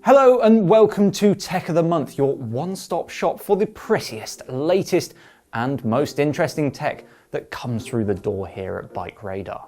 Hello and welcome to Tech of the Month, your one-stop shop for the prettiest, latest and most interesting tech that comes through the door here at BikeRadar.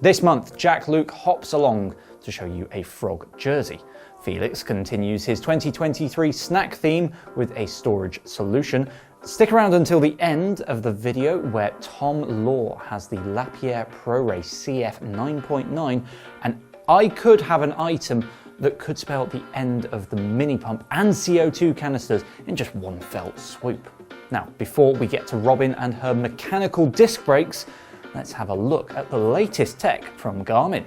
This month, Jack Luke hops along to show you a frog jersey. Felix continues his 2023 snack theme with a storage solution. Stick around until the end of the video where Tom Law has the Lapierre Prorace CF 9.9 and I could have an item that could spell the end of the mini pump and CO2 canisters in just one fell swoop. Now, before we get to Robyn and her mechanical disc brakes, let's have a look at the latest tech from Garmin.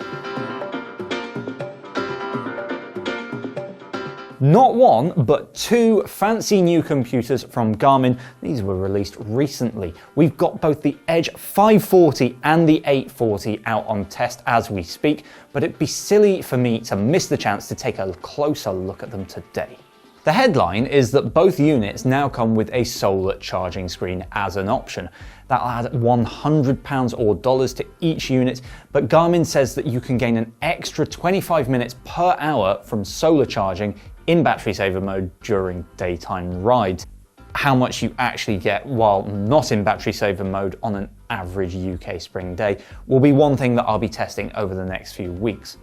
Not one, but two fancy new computers from Garmin. These were released recently. We've got both the Edge 540 and the 840 out on test as we speak, but it'd be silly for me to miss the chance to take a closer look at them today. The headline is that both units now come with a solar charging screen as an option. That'll add £100 or dollars to each unit, but Garmin says that you can gain an extra 25 minutes per hour from solar charging in battery saver mode during daytime rides. How much you actually get while not in battery saver mode on an average UK spring day will be one thing that I'll be testing over the next few weeks.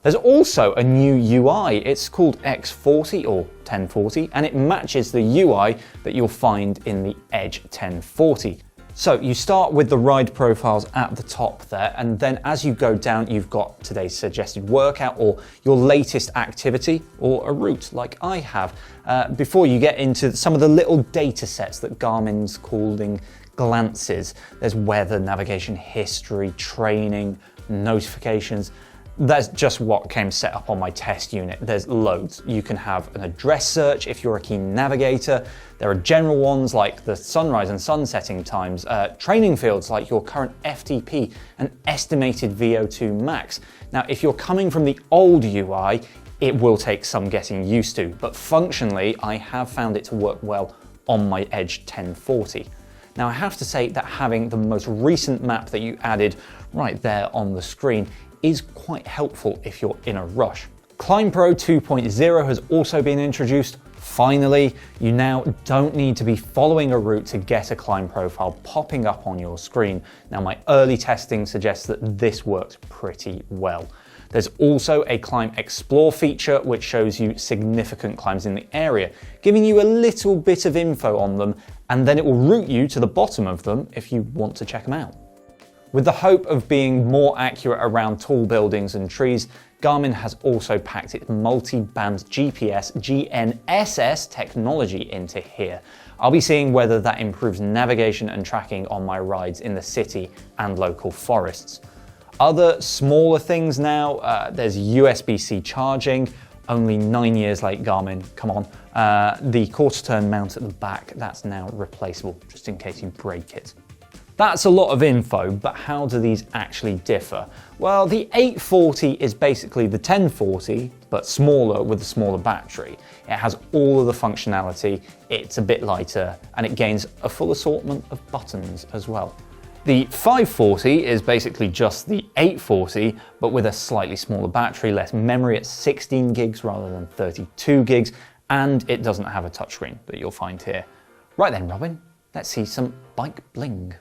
There's also a new UI. It's called X40 or 1040, and it matches the UI that you'll find in the Edge 1040. So you start with the ride profiles at the top there, and then as you go down, you've got today's suggested workout or your latest activity or a route like I have, before you get into some of the little data sets that Garmin's calling glances. There's weather, navigation, history, training, notifications. That's just what came set up on my test unit. There's loads. You can have an address search if you're a keen navigator. There are general ones like the sunrise and sunsetting times, training fields like your current FTP and estimated VO2 max. Now, if you're coming from the old UI, it will take some getting used to, but functionally, I have found it to work well on my Edge 1040. Now, I have to say that having the most recent map that you added right there on the screen is quite helpful if you're in a rush. Climb Pro 2.0 has also been introduced. Finally, you now don't need to be following a route to get a climb profile popping up on your screen. Now, my early testing suggests that this works pretty well. There's also a Climb Explore feature which shows you significant climbs in the area, giving you a little bit of info on them, and then it will route you to the bottom of them if you want to check them out. With the hope of being more accurate around tall buildings and trees, Garmin has also packed its multi-band GPS GNSS technology into here. I'll be seeing whether that improves navigation and tracking on my rides in the city and local forests. Other smaller things now, there's USB-C charging, only 9 years late Garmin, come on. The quarter-turn mount at the back, that's now replaceable, just in case you break it. That's a lot of info, but how do these actually differ? Well, the 840 is basically the 1040, but smaller with a smaller battery. It has all of the functionality, it's a bit lighter, and it gains a full assortment of buttons as well. The 540 is basically just the 840, but with a slightly smaller battery, less memory at 16 gigs rather than 32 gigs, and it doesn't have a touchscreen that you'll find here. Right then, Robyn, let's see some bike bling.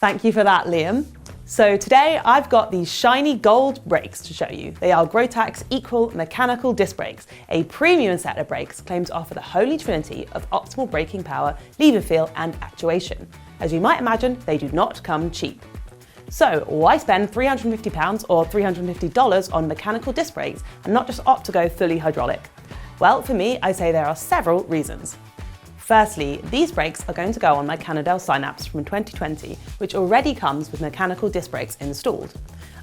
Thank you for that, Liam. So today I've got these shiny gold brakes to show you. They are Growtac's Equal Mechanical Disc Brakes, a premium set of brakes claimed to offer the holy trinity of optimal braking power, lever feel and actuation. As you might imagine, they do not come cheap. So why spend £350 or $350 on mechanical disc brakes and not just opt to go fully hydraulic? Well, for me, I say there are several reasons. Firstly, these brakes are going to go on my Cannondale Synapse from 2020, which already comes with mechanical disc brakes installed.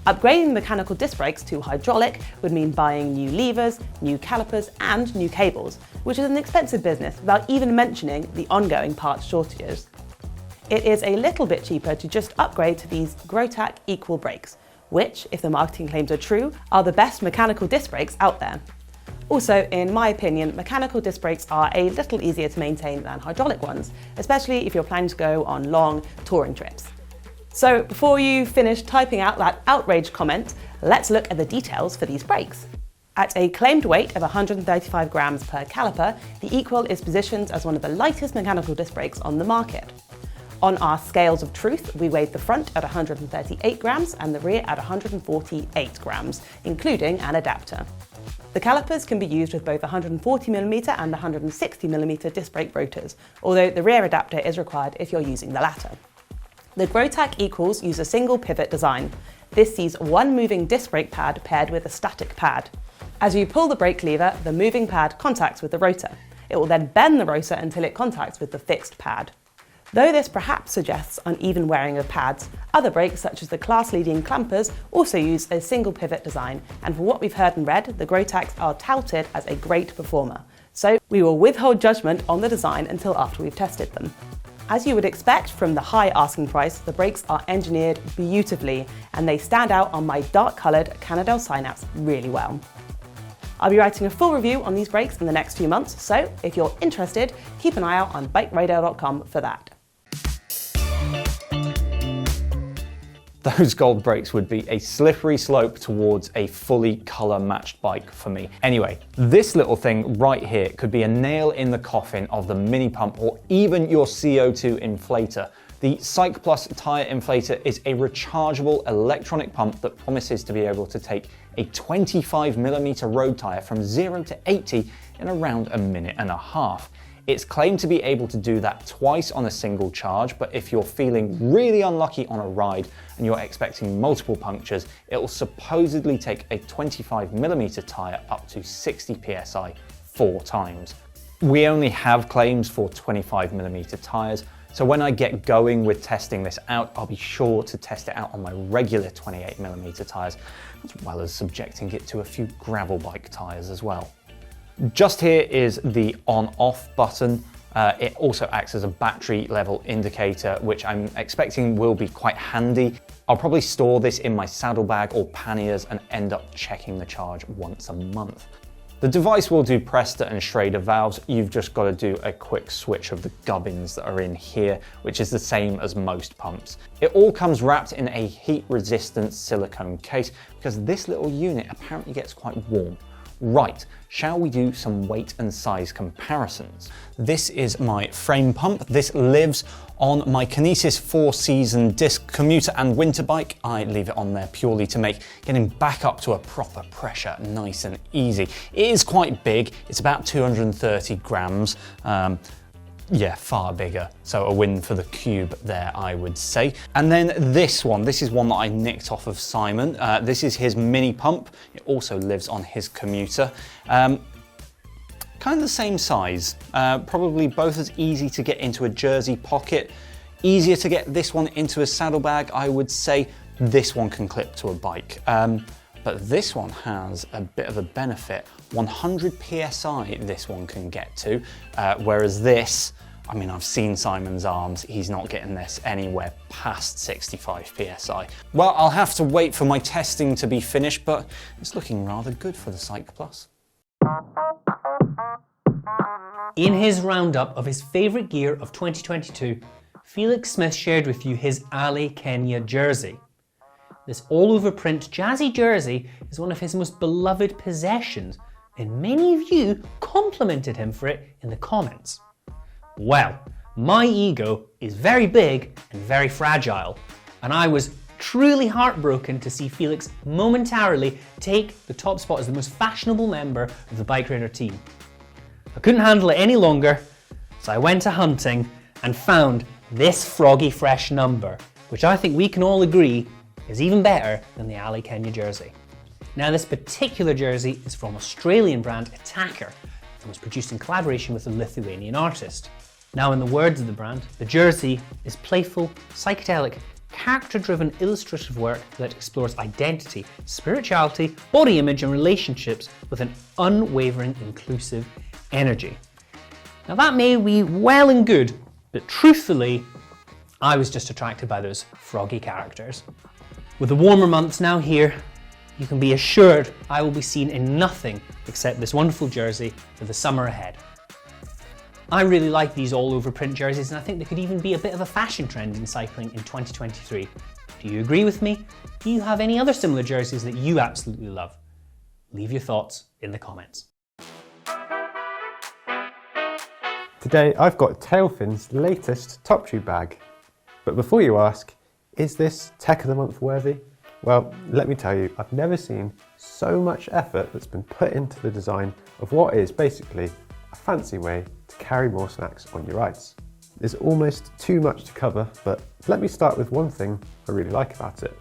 Upgrading mechanical disc brakes to hydraulic would mean buying new levers, new calipers and new cables, which is an expensive business without even mentioning the ongoing parts shortages. It is a little bit cheaper to just upgrade to these Growtac Equal brakes, which, if the marketing claims are true, are the best mechanical disc brakes out there. Also, in my opinion, mechanical disc brakes are a little easier to maintain than hydraulic ones, especially if you're planning to go on long touring trips. So before you finish typing out that outrage comment, Let's look at the details for these brakes. At a claimed weight of 135 grams per caliper, the Equal is positioned as one of the lightest mechanical disc brakes on the market. On our scales of truth, we weighed the front at 138 grams and the rear at 148 grams, including an adapter. The calipers can be used with both 140mm and 160mm disc brake rotors, although the rear adapter is required if you're using the latter. The Growtac Equals use a single pivot design. This sees one moving disc brake pad paired with a static pad. As you pull the brake lever, the moving pad contacts with the rotor. It will then bend the rotor until it contacts with the fixed pad. Though this perhaps suggests uneven wearing of pads, other brakes such as the class-leading clampers also use a single pivot design, and from what we've heard and read, the Growtacs are touted as a great performer. So we will withhold judgment on the design until after we've tested them. As you would expect from the high asking price, the brakes are engineered beautifully and they stand out on my dark-coloured Canadel Synapse really well. I'll be writing a full review on these brakes in the next few months, so if you're interested, keep an eye out on BikeRadar.com for that. Those gold brakes would be a slippery slope towards a fully colour matched bike for me. Anyway, this little thing right here could be a nail in the coffin of the mini pump or even your CO2 inflator. The Cyplus tyre inflator is a rechargeable electronic pump that promises to be able to take a 25mm road tyre from 0 to 80 in around a minute and a half. It's claimed to be able to do that twice on a single charge, but if you're feeling really unlucky on a ride and you're expecting multiple punctures, it will supposedly take a 25mm tyre up to 60 psi 4 times. We only have claims for 25mm tyres, so when I get going with testing this out, I'll be sure to test it out on my regular 28mm tyres, as well as subjecting it to a few gravel bike tyres as well. Just here is the on-off button. It also acts as a battery level indicator, which I'm expecting will be quite handy. I'll probably store this in my saddlebag or panniers and end up checking the charge once a month. The device will do Presta and Schrader valves. You've just got to do a quick switch of the gubbins that are in here, which is the same as most pumps. It all comes wrapped in a heat-resistant silicone case because this little unit apparently gets quite warm. Right, shall we do some weight and size comparisons? This is my frame pump. This lives on my Kinesis 4-season disc commuter and winter bike. I leave it on there purely to make getting back up to a proper pressure nice and easy. It is quite big. It's about 230 grams. Yeah, far bigger. So a win for the cube there, I would say. And then this is one that I nicked off of Simon. This is his mini pump. It also lives on his commuter. Kind of the same size. Probably both as easy to get into a jersey pocket. Easier to get this one into a saddlebag, I would say. This one can clip to a bike. But this one has a bit of a benefit. 100 PSI this one can get to, whereas this, I mean, I've seen Simon's arms, he's not getting this anywhere past 65 PSI. Well, I'll have to wait for my testing to be finished, but it's looking rather good for the Cyplus. In his roundup of his favourite gear of 2022, Felix Smith shared with you his Ali Kenya jersey. This all-over print jazzy jersey is one of his most beloved possessions, and many of you complimented him for it in the comments. Well, my ego is very big and very fragile, and I was truly heartbroken to see Felix momentarily take the top spot as the most fashionable member of the BikeRadar team. I couldn't handle it any longer, so I went a-hunting and found this froggy fresh number, which I think we can all agree is even better than the Ali Kenya jersey. Now, this particular jersey is from Australian brand Attaquer and was produced in collaboration with a Lithuanian artist. Now, in the words of the brand, the jersey is playful, psychedelic, character-driven illustrative work that explores identity, spirituality, body image and relationships with an unwavering, inclusive energy. Now, that may be well and good, but truthfully, I was just attracted by those froggy characters. With the warmer months now here, you can be assured I will be seen in nothing except this wonderful jersey for the summer ahead. I really like these all-over print jerseys, and I think they could even be a bit of a fashion trend in cycling in 2023. Do you agree with me? Do you have any other similar jerseys that you absolutely love? Leave your thoughts in the comments. Today I've got Tailfin's latest top tube bag. But before you ask, is this Tech of the Month worthy? Well, let me tell you, I've never seen so much effort that's been put into the design of what is basically a fancy way to carry more snacks on your rides. There's almost too much to cover, but let me start with one thing I really like about it.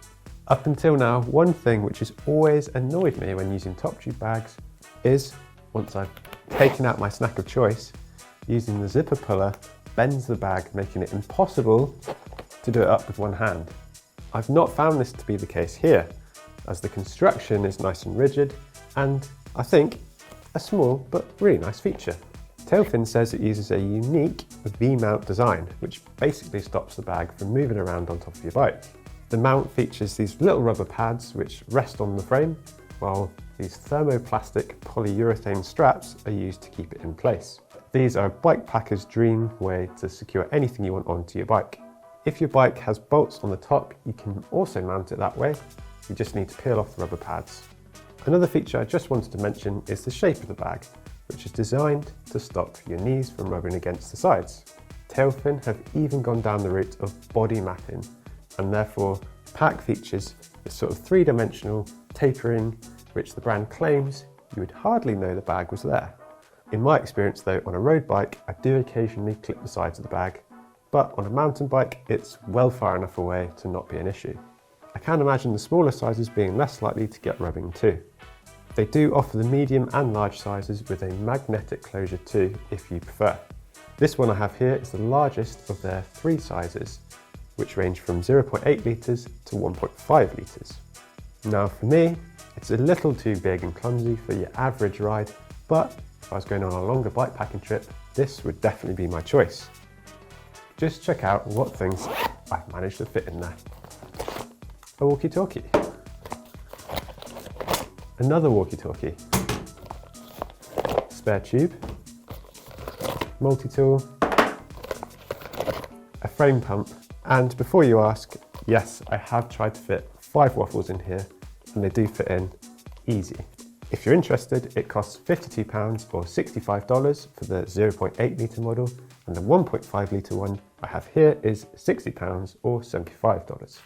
Up until now, one thing which has always annoyed me when using top tube bags is, once I've taken out my snack of choice, using the zipper puller bends the bag, making it impossible to do it up with one hand. I've not found this to be the case here, as the construction is nice and rigid, and I think a small but really nice feature. Tailfin says it uses a unique V-mount design, which basically stops the bag from moving around on top of your bike. The mount features these little rubber pads which rest on the frame, while these thermoplastic polyurethane straps are used to keep it in place. These are a bike packer's dream way to secure anything you want onto your bike. If your bike has bolts on the top, you can also mount it that way. You just need to peel off the rubber pads. Another feature I just wanted to mention is the shape of the bag, which is designed to stop your knees from rubbing against the sides. Tailfin have even gone down the route of body mapping, and therefore the pack features this sort of three-dimensional tapering, which the brand claims you would hardly know the bag was there. In my experience though, on a road bike, I do occasionally clip the sides of the bag, but on a mountain bike, it's well far enough away to not be an issue. I can imagine the smaller sizes being less likely to get rubbing too. They do offer the medium and large sizes with a magnetic closure too, if you prefer. This one I have here is the largest of their 3 sizes, which range from 0.8 litres to 1.5 litres. Now for me, it's a little too big and clumsy for your average ride, but if I was going on a longer bike packing trip, this would definitely be my choice. Just check out what things I've managed to fit in there. A walkie-talkie. Another walkie-talkie. Spare tube. Multi-tool. A frame pump. And before you ask, yes, I have tried to fit 5 waffles in here, and they do fit in easy. If you're interested, it costs £52 or $65 for the 0.8 litre model, and the 1.5 litre one I have here is £60 or $75.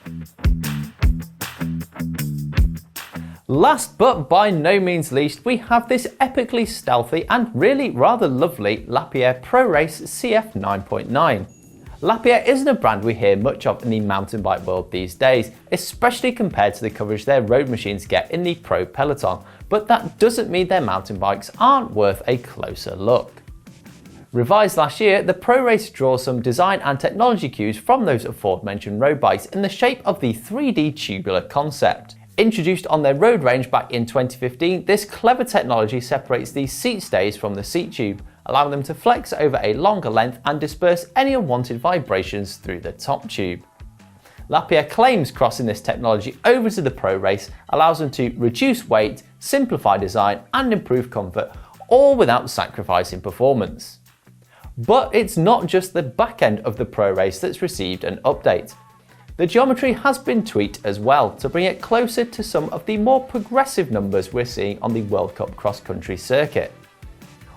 Last but by no means least, we have this epically stealthy and really rather lovely Lapierre Prorace CF 9.9. Lapierre isn't a brand we hear much of in the mountain bike world these days, especially compared to the coverage their road machines get in the pro peloton, but that doesn't mean their mountain bikes aren't worth a closer look. Revised last year, the Prorace draws some design and technology cues from those aforementioned road bikes in the shape of the 3D tubular concept. Introduced on their road range back in 2015, this clever technology separates the seat stays from the seat tube, allowing them to flex over a longer length and disperse any unwanted vibrations through the top tube. Lapierre claims crossing this technology over to the Prorace allows them to reduce weight, simplify design and improve comfort, all without sacrificing performance. But it's not just the back end of the Prorace that's received an update. The geometry has been tweaked as well to bring it closer to some of the more progressive numbers we're seeing on the World Cup cross-country circuit.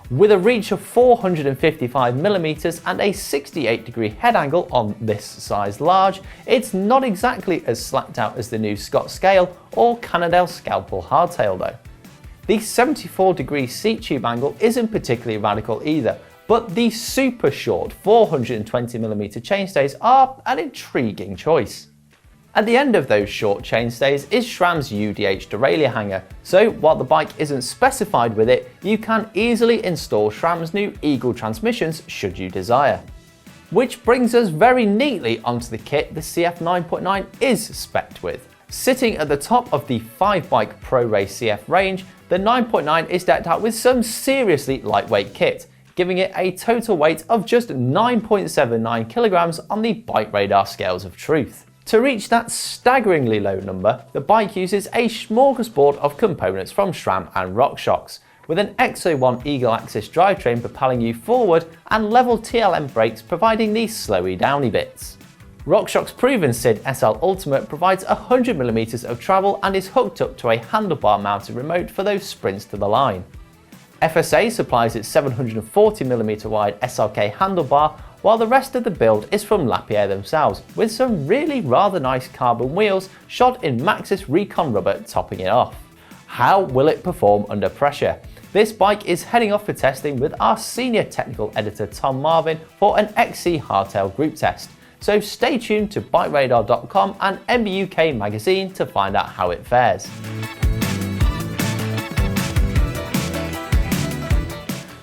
With a reach of 455mm and a 68-degree head angle on this size large, it's not exactly as slacked out as the new Scott Scale or Cannondale Scalpel hardtail though. The 74-degree seat tube angle isn't particularly radical either, but the super short 420mm chainstays are an intriguing choice. At the end of those short chainstays is SRAM's UDH derailleur hanger, so while the bike isn't specified with it, you can easily install SRAM's new Eagle transmissions should you desire. Which brings us very neatly onto the kit the CF 9.9 is spec'd with. Sitting at the top of the 5-bike Prorace CF range, the 9.9 is decked out with some seriously lightweight kit, giving it a total weight of just 9.79 kilograms on the BikeRadar scales of truth. To reach that staggeringly low number, the bike uses a smorgasbord of components from SRAM and RockShox, with an X01 Eagle Axis drivetrain propelling you forward and level TLM brakes providing the slowy downy bits. RockShox's proven SID SL Ultimate provides 100mm of travel and is hooked up to a handlebar mounted remote for those sprints to the line. FSA supplies its 740mm wide SLK handlebar, while the rest of the build is from Lapierre themselves, with some really rather nice carbon wheels shod in Maxxis Recon rubber topping it off. How will it perform under pressure? This bike is heading off for testing with our senior technical editor Tom Marvin for an XC hardtail group test. So stay tuned to BikeRadar.com and MBUK magazine to find out how it fares.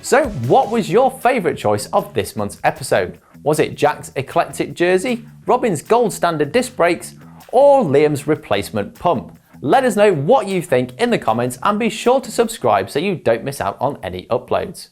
So what was your favourite choice of this month's episode? Was it Jack's eclectic jersey, Robyn's gold standard disc brakes, or Liam's replacement pump? Let us know what you think in the comments and be sure to subscribe so you don't miss out on any uploads.